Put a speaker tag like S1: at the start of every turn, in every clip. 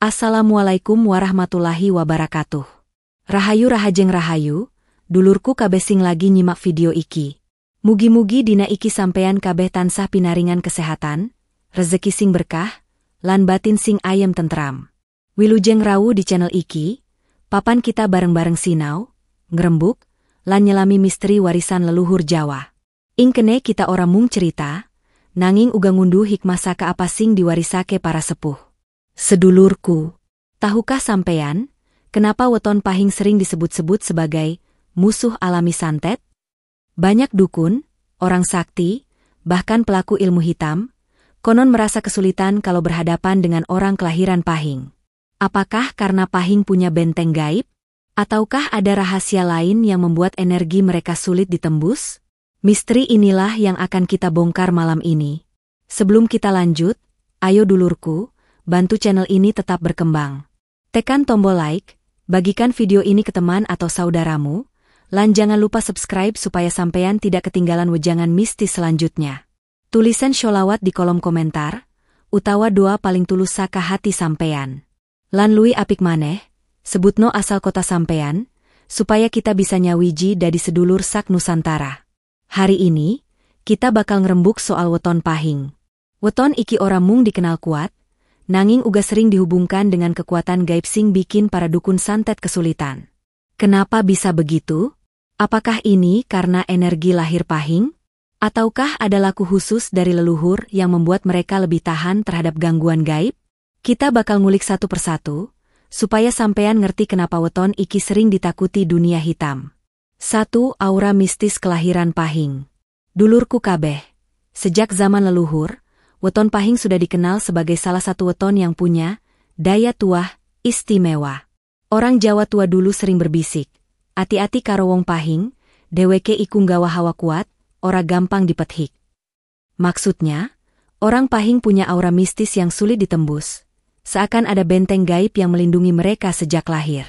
S1: Assalamualaikum warahmatullahi wabarakatuh. Rahayu rahajeng rahayu, dulurku kabeh sing lagi nyimak video iki. Mugi-mugi dina iki sampeyan kabeh tansah pinaringan kesehatan, rezeki sing berkah, lan batin sing ayem tentram. Wilujeng rawu di channel iki, papan kita bareng-bareng sinau, ngrembug, lan nyelami misteri warisan leluhur Jawa. Ing kene kita ora mung cerita, nanging uga ngunduh hikmah saka apa sing diwarisake para sepuh. Sedulurku, tahukah sampeyan, kenapa weton pahing sering disebut-sebut sebagai musuh alami santet? Banyak dukun, orang sakti, bahkan pelaku ilmu hitam, konon merasa kesulitan kalau berhadapan dengan orang kelahiran pahing. Apakah karena pahing punya benteng gaib? Ataukah ada rahasia lain yang membuat energi mereka sulit ditembus? Misteri inilah yang akan kita bongkar malam ini. Sebelum kita lanjut, ayo dulurku, bantu channel ini tetap berkembang. Tekan tombol like, bagikan video ini ke teman atau saudaramu, lan jangan lupa subscribe supaya sampeyan tidak ketinggalan wejangan mistis selanjutnya. Tulisan sholawat di kolom komentar, utawa doa paling tulus saka hati sampeyan. Lan luwi apik maneh, sebutno asal kota sampeyan, supaya kita bisa nyawiji dadi sedulur sak Nusantara. Hari ini, kita bakal ngrembug soal weton pahing. Weton iki ora mung dikenal kuat, nanging uga sering dihubungkan dengan kekuatan gaib sing bikin para dukun santet kesulitan. Kenapa bisa begitu? Apakah ini karena energi lahir pahing? Ataukah ada laku khusus dari leluhur yang membuat mereka lebih tahan terhadap gangguan gaib? Kita bakal ngulik satu persatu, supaya sampeyan ngerti kenapa weton iki sering ditakuti dunia hitam. 1. Aura mistis kelahiran pahing. Dulurku kabeh, sejak zaman leluhur, weton pahing sudah dikenal sebagai salah satu weton yang punya daya tuah istimewa. Orang Jawa tua dulu sering berbisik, ati-ati karo wong pahing, dheweke iku nggawa hawa kuat, ora gampang dipethik. Maksudnya, orang pahing punya aura mistis yang sulit ditembus, seakan ada benteng gaib yang melindungi mereka sejak lahir.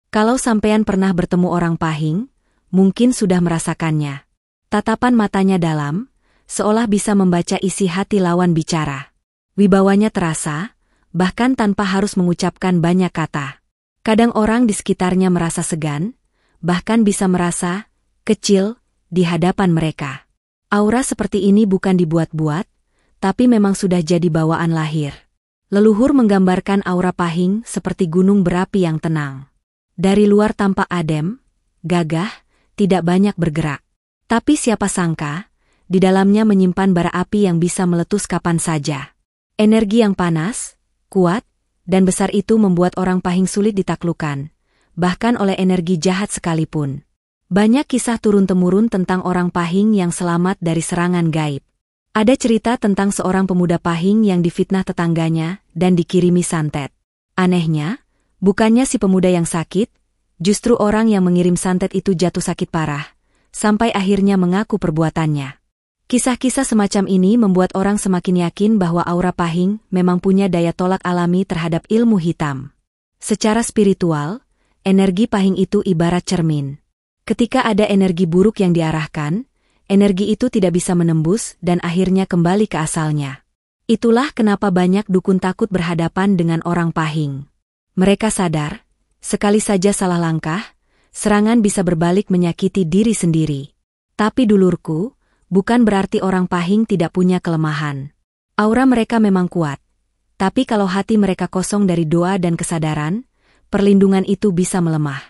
S1: Kalau sampeyan pernah bertemu orang pahing, mungkin sudah merasakannya. Tatapan matanya dalam, seolah bisa membaca isi hati lawan bicara. Wibawanya terasa, bahkan tanpa harus mengucapkan banyak kata. Kadang orang di sekitarnya merasa segan, bahkan bisa merasa kecil di hadapan mereka. Aura seperti ini bukan dibuat-buat, tapi memang sudah jadi bawaan lahir. Leluhur menggambarkan aura pahing seperti gunung berapi yang tenang. Dari luar tampak adem, gagah, tidak banyak bergerak. Tapi siapa sangka, di dalamnya menyimpan bara api yang bisa meletus kapan saja. Energi yang panas, kuat, dan besar itu membuat orang pahing sulit ditaklukkan, bahkan oleh energi jahat sekalipun. Banyak kisah turun-temurun tentang orang pahing yang selamat dari serangan gaib. Ada cerita tentang seorang pemuda pahing yang difitnah tetangganya dan dikirimi santet. Anehnya, bukannya si pemuda yang sakit, justru orang yang mengirim santet itu jatuh sakit parah, sampai akhirnya mengaku perbuatannya. Kisah-kisah semacam ini membuat orang semakin yakin bahwa aura pahing memang punya daya tolak alami terhadap ilmu hitam. Secara spiritual, energi pahing itu ibarat cermin. Ketika ada energi buruk yang diarahkan, energi itu tidak bisa menembus dan akhirnya kembali ke asalnya. Itulah kenapa banyak dukun takut berhadapan dengan orang pahing. Mereka sadar, sekali saja salah langkah, serangan bisa berbalik menyakiti diri sendiri. Tapi dulurku, bukan berarti orang pahing tidak punya kelemahan. Aura mereka memang kuat. Tapi kalau hati mereka kosong dari doa dan kesadaran, perlindungan itu bisa melemah.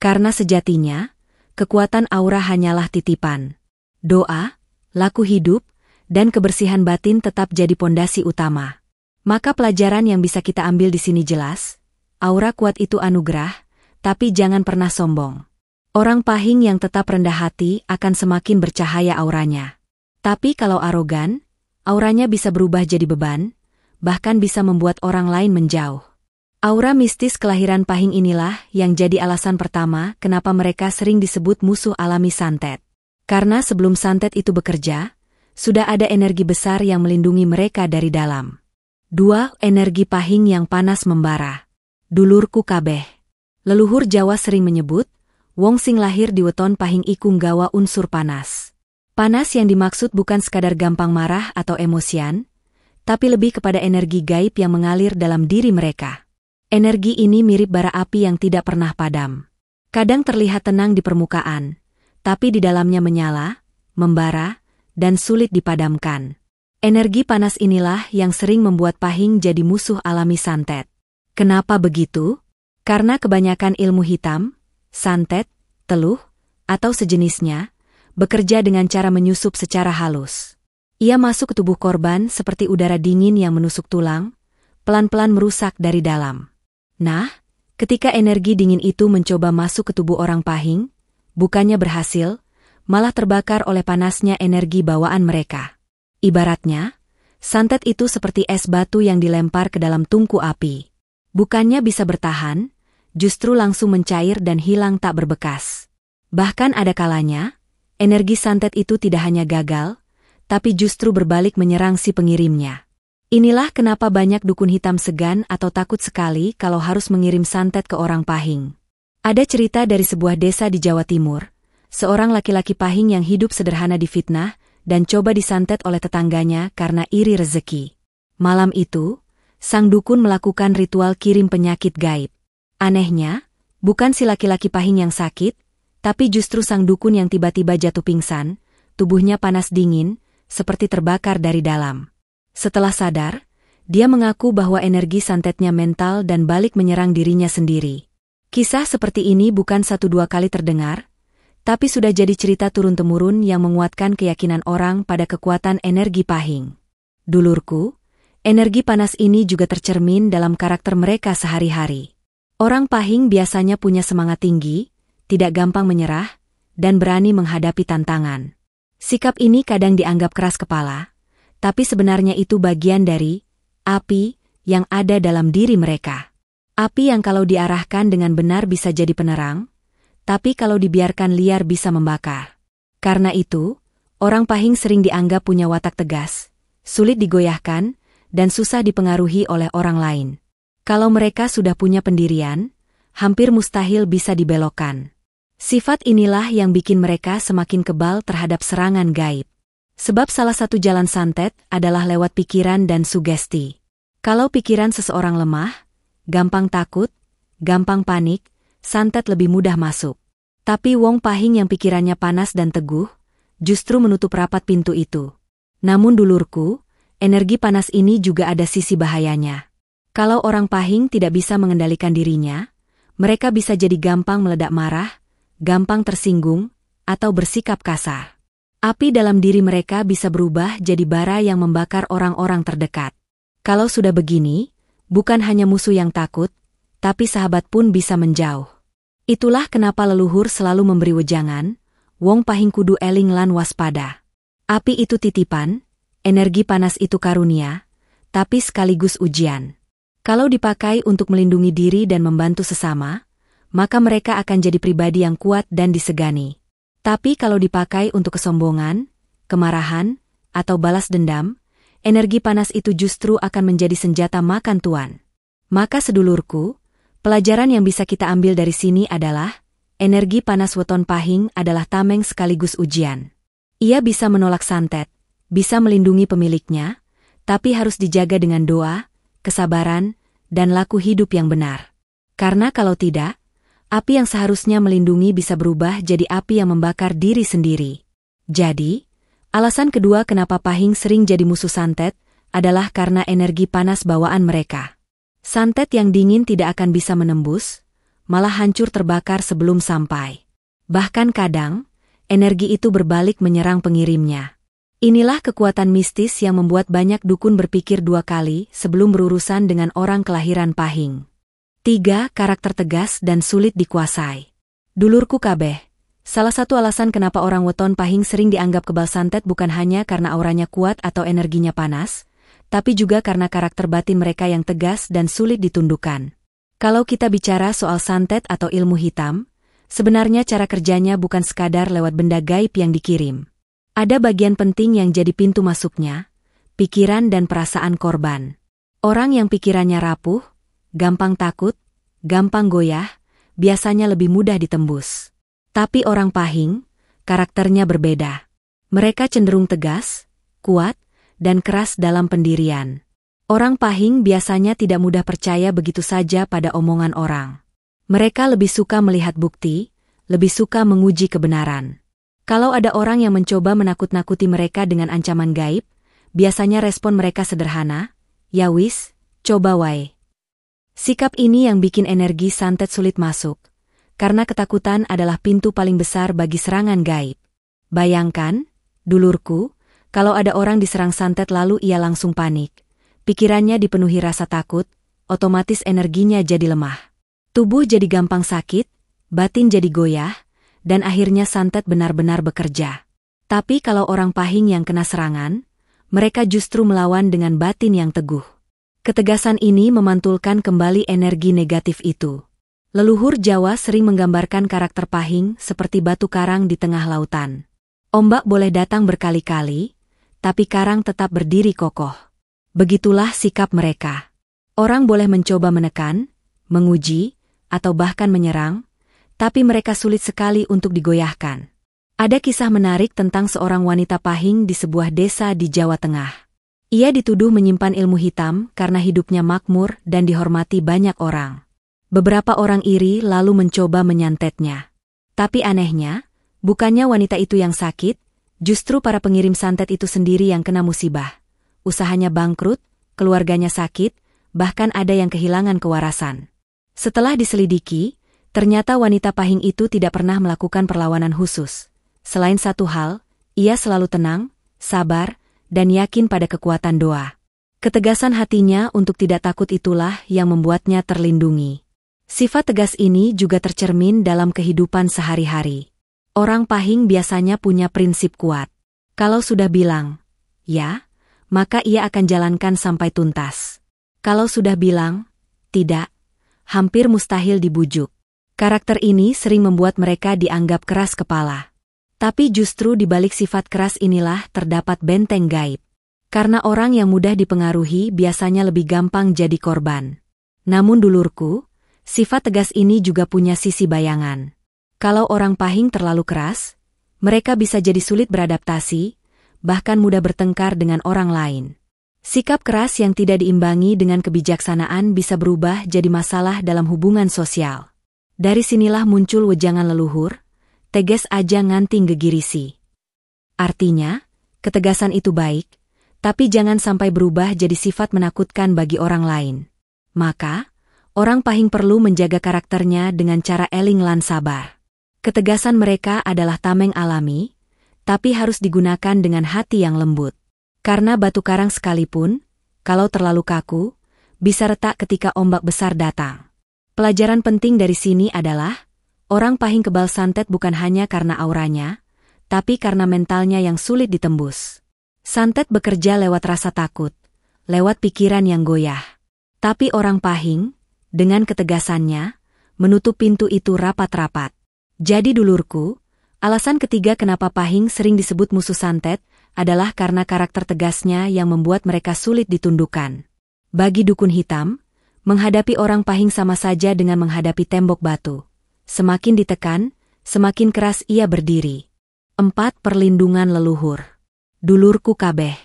S1: Karena sejatinya, kekuatan aura hanyalah titipan. Doa, laku hidup, dan kebersihan batin tetap jadi pondasi utama. Maka pelajaran yang bisa kita ambil di sini jelas, aura kuat itu anugerah, tapi jangan pernah sombong. Orang pahing yang tetap rendah hati akan semakin bercahaya auranya. Tapi kalau arogan, auranya bisa berubah jadi beban, bahkan bisa membuat orang lain menjauh. Aura mistis kelahiran pahing inilah yang jadi alasan pertama kenapa mereka sering disebut musuh alami santet. Karena sebelum santet itu bekerja, sudah ada energi besar yang melindungi mereka dari dalam. 2. Energi pahing yang panas membara. Dulurku kabeh. Leluhur Jawa sering menyebut, wong sing lahir di weton pahing iku nggawa unsur panas. Panas yang dimaksud bukan sekadar gampang marah atau emosian, tapi lebih kepada energi gaib yang mengalir dalam diri mereka. Energi ini mirip bara api yang tidak pernah padam. Kadang terlihat tenang di permukaan, tapi di dalamnya menyala, membara, dan sulit dipadamkan. Energi panas inilah yang sering membuat Pahing jadi musuh alami santet. Kenapa begitu? Karena kebanyakan ilmu hitam, santet, teluh, atau sejenisnya, bekerja dengan cara menyusup secara halus. Ia masuk ke tubuh korban seperti udara dingin yang menusuk tulang, pelan-pelan merusak dari dalam. Nah, ketika energi dingin itu mencoba masuk ke tubuh orang Pahing, bukannya berhasil, malah terbakar oleh panasnya energi bawaan mereka. Ibaratnya, santet itu seperti es batu yang dilempar ke dalam tungku api. Bukannya bisa bertahan, justru langsung mencair dan hilang tak berbekas. Bahkan ada kalanya, energi santet itu tidak hanya gagal, tapi justru berbalik menyerang si pengirimnya. Inilah kenapa banyak dukun hitam segan atau takut sekali kalau harus mengirim santet ke orang Pahing. Ada cerita dari sebuah desa di Jawa Timur, seorang laki-laki Pahing yang hidup sederhana difitnah dan coba disantet oleh tetangganya karena iri rezeki. Malam itu, sang dukun melakukan ritual kirim penyakit gaib. Anehnya, bukan si laki-laki Pahing yang sakit, tapi justru sang dukun yang tiba-tiba jatuh pingsan, tubuhnya panas dingin, seperti terbakar dari dalam. Setelah sadar, dia mengaku bahwa energi santetnya mental dan balik menyerang dirinya sendiri. Kisah seperti ini bukan 1-2 kali terdengar, tapi sudah jadi cerita turun-temurun yang menguatkan keyakinan orang pada kekuatan energi Pahing. Dulurku, energi panas ini juga tercermin dalam karakter mereka sehari-hari. Orang Pahing biasanya punya semangat tinggi, tidak gampang menyerah, dan berani menghadapi tantangan. Sikap ini kadang dianggap keras kepala, tapi sebenarnya itu bagian dari api yang ada dalam diri mereka. Api yang kalau diarahkan dengan benar bisa jadi penerang, tapi kalau dibiarkan liar bisa membakar. Karena itu, orang Pahing sering dianggap punya watak tegas, sulit digoyahkan, dan susah dipengaruhi oleh orang lain. Kalau mereka sudah punya pendirian, hampir mustahil bisa dibelokkan. Sifat inilah yang bikin mereka semakin kebal terhadap serangan gaib. Sebab salah satu jalan santet adalah lewat pikiran dan sugesti. Kalau pikiran seseorang lemah, gampang takut, gampang panik, santet lebih mudah masuk. Tapi wong Pahing yang pikirannya panas dan teguh, justru menutup rapat pintu itu. Namun dulurku, energi panas ini juga ada sisi bahayanya. Kalau orang Pahing tidak bisa mengendalikan dirinya, mereka bisa jadi gampang meledak marah, gampang tersinggung, atau bersikap kasar. Api dalam diri mereka bisa berubah jadi bara yang membakar orang-orang terdekat. Kalau sudah begini, bukan hanya musuh yang takut, tapi sahabat pun bisa menjauh. Itulah kenapa leluhur selalu memberi wejangan, wong Pahing kudu eling lan waspada. Api itu titipan, energi panas itu karunia, tapi sekaligus ujian. Kalau dipakai untuk melindungi diri dan membantu sesama, maka mereka akan jadi pribadi yang kuat dan disegani. Tapi kalau dipakai untuk kesombongan, kemarahan, atau balas dendam, energi panas itu justru akan menjadi senjata makan tuan. Maka sedulurku, pelajaran yang bisa kita ambil dari sini adalah, energi panas weton Pahing adalah tameng sekaligus ujian. Ia bisa menolak santet, bisa melindungi pemiliknya, tapi harus dijaga dengan doa, kesabaran, dan laku hidup yang benar. Karena kalau tidak, api yang seharusnya melindungi bisa berubah jadi api yang membakar diri sendiri. Jadi, alasan kedua kenapa Pahing sering jadi musuh santet, adalah karena energi panas bawaan mereka. Santet yang dingin tidak akan bisa menembus, malah hancur terbakar sebelum sampai. Bahkan kadang, energi itu berbalik menyerang pengirimnya. Inilah kekuatan mistis yang membuat banyak dukun berpikir 2 kali sebelum berurusan dengan orang kelahiran Pahing. 3. Karakter tegas dan sulit dikuasai. Dulurku kabeh, salah satu alasan kenapa orang weton Pahing sering dianggap kebal santet bukan hanya karena auranya kuat atau energinya panas, tapi juga karena karakter batin mereka yang tegas dan sulit ditundukkan. Kalau kita bicara soal santet atau ilmu hitam, sebenarnya cara kerjanya bukan sekadar lewat benda gaib yang dikirim. Ada bagian penting yang jadi pintu masuknya, pikiran dan perasaan korban. Orang yang pikirannya rapuh, gampang takut, gampang goyah, biasanya lebih mudah ditembus. Tapi orang Pahing, karakternya berbeda. Mereka cenderung tegas, kuat, dan keras dalam pendirian. Orang Pahing biasanya tidak mudah percaya begitu saja pada omongan orang. Mereka lebih suka melihat bukti, lebih suka menguji kebenaran. Kalau ada orang yang mencoba menakut-nakuti mereka dengan ancaman gaib, biasanya respon mereka sederhana, "Ya wis, coba wae." Sikap ini yang bikin energi santet sulit masuk, karena ketakutan adalah pintu paling besar bagi serangan gaib. Bayangkan, dulurku, kalau ada orang diserang santet lalu ia langsung panik. Pikirannya dipenuhi rasa takut, otomatis energinya jadi lemah. Tubuh jadi gampang sakit, batin jadi goyah, dan akhirnya santet benar-benar bekerja. Tapi kalau orang Pahing yang kena serangan, mereka justru melawan dengan batin yang teguh. Ketegasan ini memantulkan kembali energi negatif itu. Leluhur Jawa sering menggambarkan karakter Pahing seperti batu karang di tengah lautan. Ombak boleh datang berkali-kali, tapi karang tetap berdiri kokoh. Begitulah sikap mereka. Orang boleh mencoba menekan, menguji, atau bahkan menyerang, tapi mereka sulit sekali untuk digoyahkan. Ada kisah menarik tentang seorang wanita Pahing di sebuah desa di Jawa Tengah. Ia dituduh menyimpan ilmu hitam karena hidupnya makmur dan dihormati banyak orang. Beberapa orang iri lalu mencoba menyantetnya. Tapi anehnya, bukannya wanita itu yang sakit, justru para pengirim santet itu sendiri yang kena musibah. Usahanya bangkrut, keluarganya sakit, bahkan ada yang kehilangan kewarasan. Setelah diselidiki, ternyata wanita Pahing itu tidak pernah melakukan perlawanan khusus. Selain satu hal, ia selalu tenang, sabar, dan yakin pada kekuatan doa. Ketegasan hatinya untuk tidak takut itulah yang membuatnya terlindungi. Sifat tegas ini juga tercermin dalam kehidupan sehari-hari. Orang Pahing biasanya punya prinsip kuat. Kalau sudah bilang, ya, maka ia akan jalankan sampai tuntas. Kalau sudah bilang, tidak, hampir mustahil dibujuk. Karakter ini sering membuat mereka dianggap keras kepala. Tapi justru di balik sifat keras inilah terdapat benteng gaib. Karena orang yang mudah dipengaruhi biasanya lebih gampang jadi korban. Namun dulurku, sifat tegas ini juga punya sisi bayangan. Kalau orang Pahing terlalu keras, mereka bisa jadi sulit beradaptasi, bahkan mudah bertengkar dengan orang lain. Sikap keras yang tidak diimbangi dengan kebijaksanaan bisa berubah jadi masalah dalam hubungan sosial. Dari sinilah muncul wejangan leluhur, tegas aja nganting gegirisi. Artinya, ketegasan itu baik, tapi jangan sampai berubah jadi sifat menakutkan bagi orang lain. Maka, orang Pahing perlu menjaga karakternya dengan cara eling lan sabar. Ketegasan mereka adalah tameng alami, tapi harus digunakan dengan hati yang lembut. Karena batu karang sekalipun, kalau terlalu kaku, bisa retak ketika ombak besar datang. Pelajaran penting dari sini adalah, orang Pahing kebal santet bukan hanya karena auranya, tapi karena mentalnya yang sulit ditembus. Santet bekerja lewat rasa takut, lewat pikiran yang goyah. Tapi orang Pahing, dengan ketegasannya, menutup pintu itu rapat-rapat. Jadi dulurku, alasan ketiga kenapa Pahing sering disebut musuh santet adalah karena karakter tegasnya yang membuat mereka sulit ditundukkan. Bagi dukun hitam, menghadapi orang Pahing sama saja dengan menghadapi tembok batu. Semakin ditekan, semakin keras ia berdiri. 4. Perlindungan leluhur. Dulurku kabeh.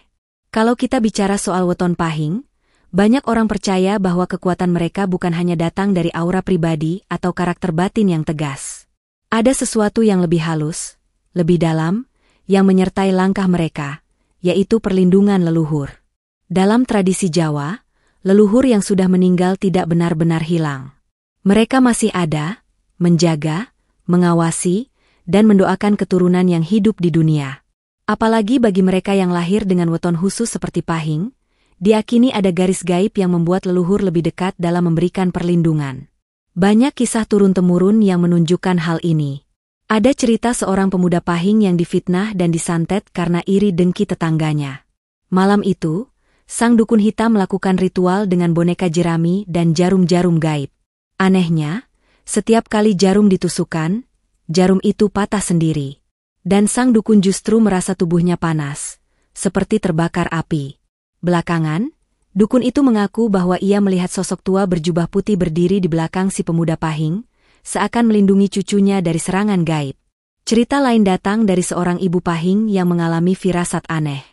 S1: Kalau kita bicara soal weton Pahing, banyak orang percaya bahwa kekuatan mereka bukan hanya datang dari aura pribadi atau karakter batin yang tegas. Ada sesuatu yang lebih halus, lebih dalam, yang menyertai langkah mereka, yaitu perlindungan leluhur. Dalam tradisi Jawa, leluhur yang sudah meninggal tidak benar-benar hilang. Mereka masih ada, menjaga, mengawasi, dan mendoakan keturunan yang hidup di dunia. Apalagi bagi mereka yang lahir dengan weton khusus seperti Pahing, diakini ada garis gaib yang membuat leluhur lebih dekat dalam memberikan perlindungan. Banyak kisah turun-temurun yang menunjukkan hal ini. Ada cerita seorang pemuda Pahing yang difitnah dan disantet karena iri dengki tetangganya. Malam itu, sang dukun hitam melakukan ritual dengan boneka jerami dan jarum-jarum gaib. Anehnya, setiap kali jarum ditusukkan, jarum itu patah sendiri. Dan sang dukun justru merasa tubuhnya panas, seperti terbakar api. Belakangan, dukun itu mengaku bahwa ia melihat sosok tua berjubah putih berdiri di belakang si pemuda Pahing, seakan melindungi cucunya dari serangan gaib. Cerita lain datang dari seorang ibu Pahing yang mengalami firasat aneh.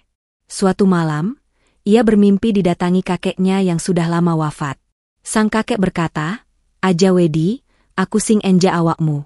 S1: Suatu malam, Ia bermimpi didatangi kakeknya yang sudah lama wafat. Sang kakek berkata, "Aja Wedi, aku sing enja awakmu."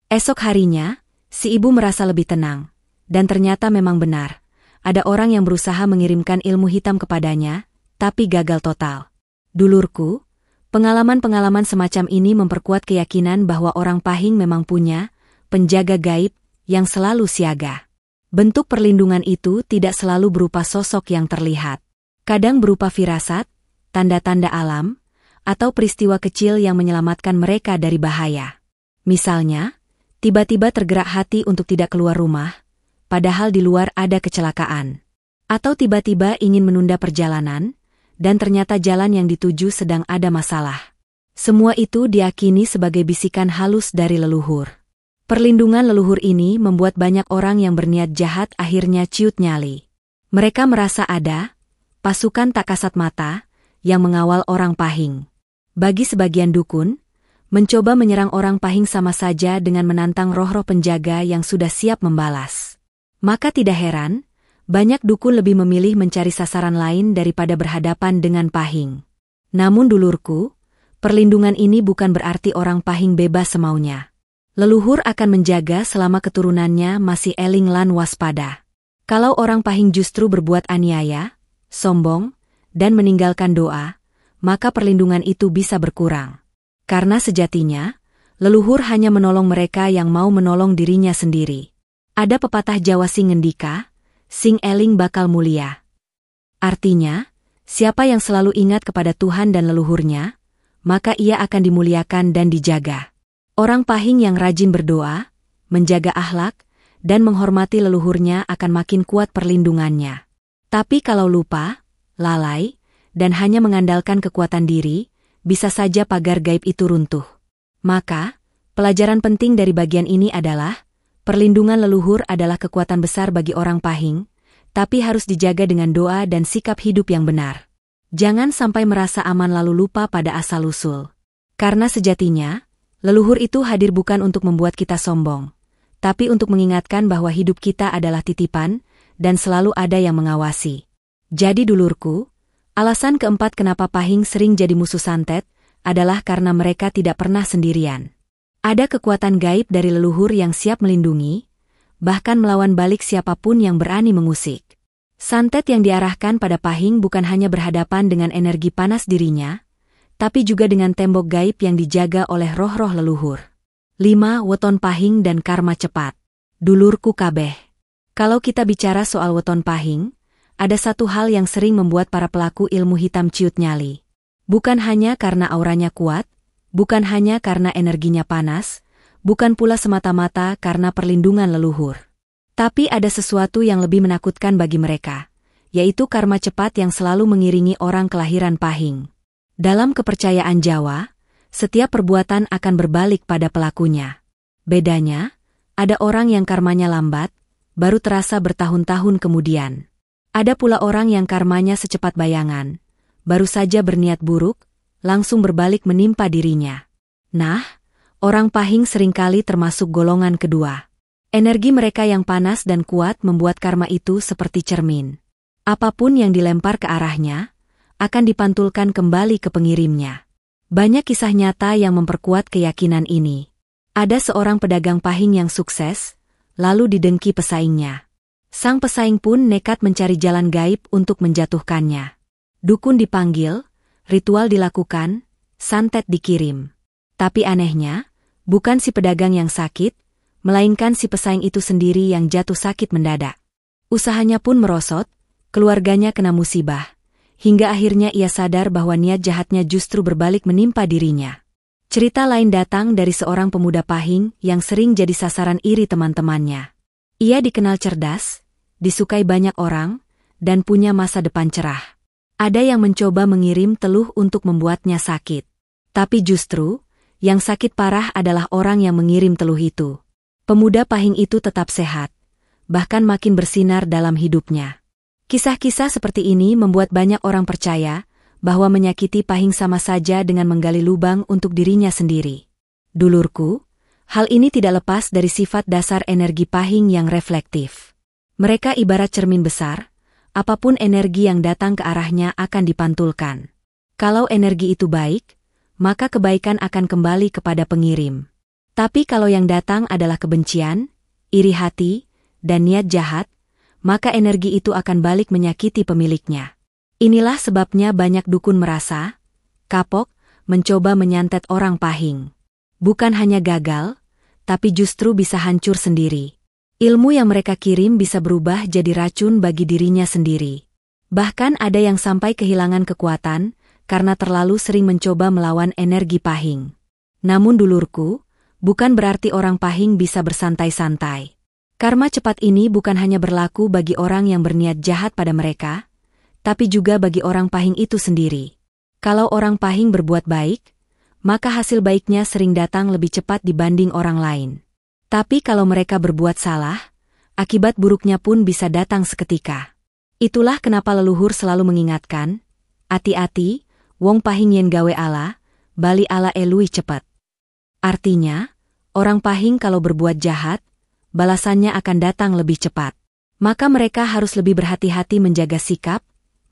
S1: Esok harinya, si ibu merasa lebih tenang. Dan ternyata memang benar. Ada orang yang berusaha mengirimkan ilmu hitam kepadanya, tapi gagal total. Dulurku, pengalaman-pengalaman semacam ini memperkuat keyakinan bahwa orang Pahing memang punya penjaga gaib yang selalu siaga. Bentuk perlindungan itu tidak selalu berupa sosok yang terlihat. Kadang berupa firasat, tanda-tanda alam, atau peristiwa kecil yang menyelamatkan mereka dari bahaya. Misalnya, tiba-tiba tergerak hati untuk tidak keluar rumah, padahal di luar ada kecelakaan. Atau tiba-tiba ingin menunda perjalanan, dan ternyata jalan yang dituju sedang ada masalah. Semua itu diyakini sebagai bisikan halus dari leluhur. Perlindungan leluhur ini membuat banyak orang yang berniat jahat akhirnya ciut nyali. Mereka merasa ada pasukan tak kasat mata yang mengawal orang Pahing. Bagi sebagian dukun, mencoba menyerang orang Pahing sama saja dengan menantang roh-roh penjaga yang sudah siap membalas. Maka tidak heran, banyak dukun lebih memilih mencari sasaran lain daripada berhadapan dengan Pahing. Namun dulurku, perlindungan ini bukan berarti orang Pahing bebas semaunya. Leluhur akan menjaga selama keturunannya masih eling lan waspada. Kalau orang Pahing justru berbuat aniaya, sombong, dan meninggalkan doa, maka perlindungan itu bisa berkurang. Karena sejatinya, leluhur hanya menolong mereka yang mau menolong dirinya sendiri. Ada pepatah Jawa sing ngendika, sing eling bakal mulia. Artinya, siapa yang selalu ingat kepada Tuhan dan leluhurnya, maka ia akan dimuliakan dan dijaga. Orang Pahing yang rajin berdoa, menjaga akhlak, dan menghormati leluhurnya akan makin kuat perlindungannya. Tapi kalau lupa, lalai, dan hanya mengandalkan kekuatan diri, bisa saja pagar gaib itu runtuh. Maka, pelajaran penting dari bagian ini adalah, perlindungan leluhur adalah kekuatan besar bagi orang Pahing, tapi harus dijaga dengan doa dan sikap hidup yang benar. Jangan sampai merasa aman lalu lupa pada asal-usul. Karena sejatinya, leluhur itu hadir bukan untuk membuat kita sombong, tapi untuk mengingatkan bahwa hidup kita adalah titipan, dan selalu ada yang mengawasi. Jadi dulurku, alasan keempat kenapa Pahing sering jadi musuh santet, adalah karena mereka tidak pernah sendirian. Ada kekuatan gaib dari leluhur yang siap melindungi, bahkan melawan balik siapapun yang berani mengusik. Santet yang diarahkan pada Pahing bukan hanya berhadapan dengan energi panas dirinya, tapi juga dengan tembok gaib yang dijaga oleh roh-roh leluhur. 5. Weton Pahing dan karma cepat. Dulurku kabeh. Kalau kita bicara soal weton Pahing, ada satu hal yang sering membuat para pelaku ilmu hitam ciut nyali. Bukan hanya karena auranya kuat, bukan hanya karena energinya panas, bukan pula semata-mata karena perlindungan leluhur. Tapi ada sesuatu yang lebih menakutkan bagi mereka, yaitu karma cepat yang selalu mengiringi orang kelahiran Pahing. Dalam kepercayaan Jawa, setiap perbuatan akan berbalik pada pelakunya. Bedanya, ada orang yang karmanya lambat, baru terasa bertahun-tahun kemudian. Ada pula orang yang karmanya secepat bayangan, baru saja berniat buruk, langsung berbalik menimpa dirinya. Nah, orang Pahing seringkali termasuk golongan kedua. Energi mereka yang panas dan kuat membuat karma itu seperti cermin. Apapun yang dilempar ke arahnya, akan dipantulkan kembali ke pengirimnya. Banyak kisah nyata yang memperkuat keyakinan ini. Ada seorang pedagang Pahing yang sukses, lalu didengki pesaingnya. Sang pesaing pun nekat mencari jalan gaib untuk menjatuhkannya. Dukun dipanggil, ritual dilakukan, santet dikirim. Tapi anehnya, bukan si pedagang yang sakit, melainkan si pesaing itu sendiri yang jatuh sakit mendadak. Usahanya pun merosot, keluarganya kena musibah. Hingga akhirnya ia sadar bahwa niat jahatnya justru berbalik menimpa dirinya. Cerita lain datang dari seorang pemuda Pahing yang sering jadi sasaran iri teman-temannya. Ia dikenal cerdas, disukai banyak orang, dan punya masa depan cerah. Ada yang mencoba mengirim teluh untuk membuatnya sakit. Tapi justru, yang sakit parah adalah orang yang mengirim teluh itu. Pemuda Pahing itu tetap sehat, bahkan makin bersinar dalam hidupnya. Kisah-kisah seperti ini membuat banyak orang percaya bahwa menyakiti Pahing sama saja dengan menggali lubang untuk dirinya sendiri. Dulurku, hal ini tidak lepas dari sifat dasar energi Pahing yang reflektif. Mereka ibarat cermin besar, apapun energi yang datang ke arahnya akan dipantulkan. Kalau energi itu baik, maka kebaikan akan kembali kepada pengirim. Tapi kalau yang datang adalah kebencian, iri hati, dan niat jahat, maka energi itu akan balik menyakiti pemiliknya. Inilah sebabnya banyak dukun merasa kapok, mencoba menyantet orang pahing. Bukan hanya gagal, tapi justru bisa hancur sendiri. Ilmu yang mereka kirim bisa berubah jadi racun bagi dirinya sendiri. Bahkan ada yang sampai kehilangan kekuatan karena terlalu sering mencoba melawan energi pahing. Namun dulurku, bukan berarti orang pahing bisa bersantai-santai. Karma cepat ini bukan hanya berlaku bagi orang yang berniat jahat pada mereka, tapi juga bagi orang pahing itu sendiri. Kalau orang pahing berbuat baik, maka hasil baiknya sering datang lebih cepat dibanding orang lain. Tapi kalau mereka berbuat salah, akibat buruknya pun bisa datang seketika. Itulah kenapa leluhur selalu mengingatkan, hati-hati, wong pahing yen gawe ala, bali ala luwih cepet. Artinya, orang pahing kalau berbuat jahat, balasannya akan datang lebih cepat. Maka mereka harus lebih berhati-hati menjaga sikap,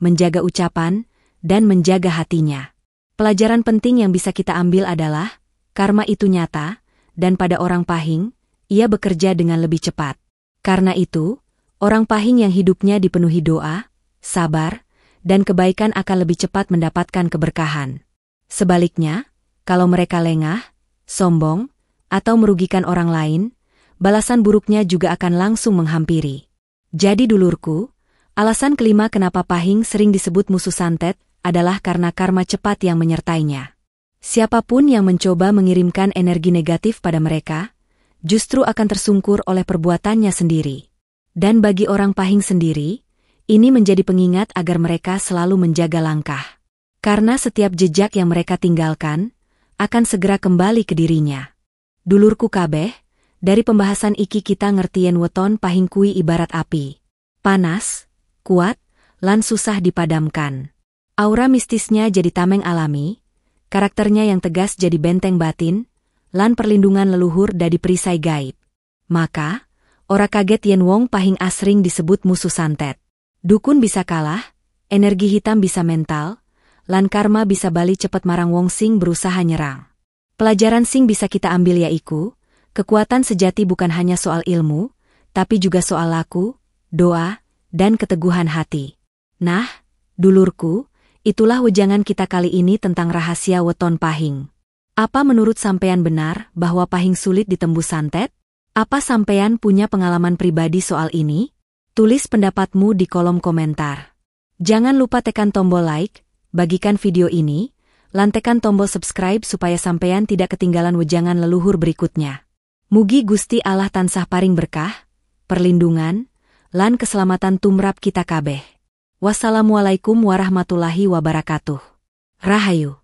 S1: menjaga ucapan, dan menjaga hatinya. Pelajaran penting yang bisa kita ambil adalah, karma itu nyata, dan pada orang pahing, ia bekerja dengan lebih cepat. Karena itu, orang pahing yang hidupnya dipenuhi doa, sabar, dan kebaikan akan lebih cepat mendapatkan keberkahan. Sebaliknya, kalau mereka lengah, sombong, atau merugikan orang lain, balasan buruknya juga akan langsung menghampiri. Jadi dulurku, alasan kelima kenapa pahing sering disebut musuh santet adalah karena karma cepat yang menyertainya. Siapapun yang mencoba mengirimkan energi negatif pada mereka, justru akan tersungkur oleh perbuatannya sendiri. Dan bagi orang pahing sendiri, ini menjadi pengingat agar mereka selalu menjaga langkah. Karena setiap jejak yang mereka tinggalkan, akan segera kembali ke dirinya. Dulurku kabeh, dari pembahasan iki kita ngertien weton pahing kui ibarat api. Panas, kuat, lan susah dipadamkan. Aura mistisnya jadi tameng alami, karakternya yang tegas jadi benteng batin, lan perlindungan leluhur dari perisai gaib. Maka, ora kaget yen wong pahing asring disebut musuh santet. Dukun bisa kalah, energi hitam bisa mental, lan karma bisa bali cepet marang wong sing berusaha nyerang. Pelajaran sing bisa kita ambil yaiku, kekuatan sejati bukan hanya soal ilmu, tapi juga soal laku, doa, dan keteguhan hati. Nah, dulurku, itulah wejangan kita kali ini tentang rahasia weton pahing. Apa menurut sampean benar bahwa pahing sulit ditembus santet? Apa sampean punya pengalaman pribadi soal ini? Tulis pendapatmu di kolom komentar. Jangan lupa tekan tombol like, bagikan video ini, lan tekan tombol subscribe supaya sampean tidak ketinggalan wejangan leluhur berikutnya. Mugi Gusti Allah tansah paring berkah, perlindungan, lan keselamatan tumrap kita kabeh. Wassalamualaikum warahmatullahi wabarakatuh. Rahayu.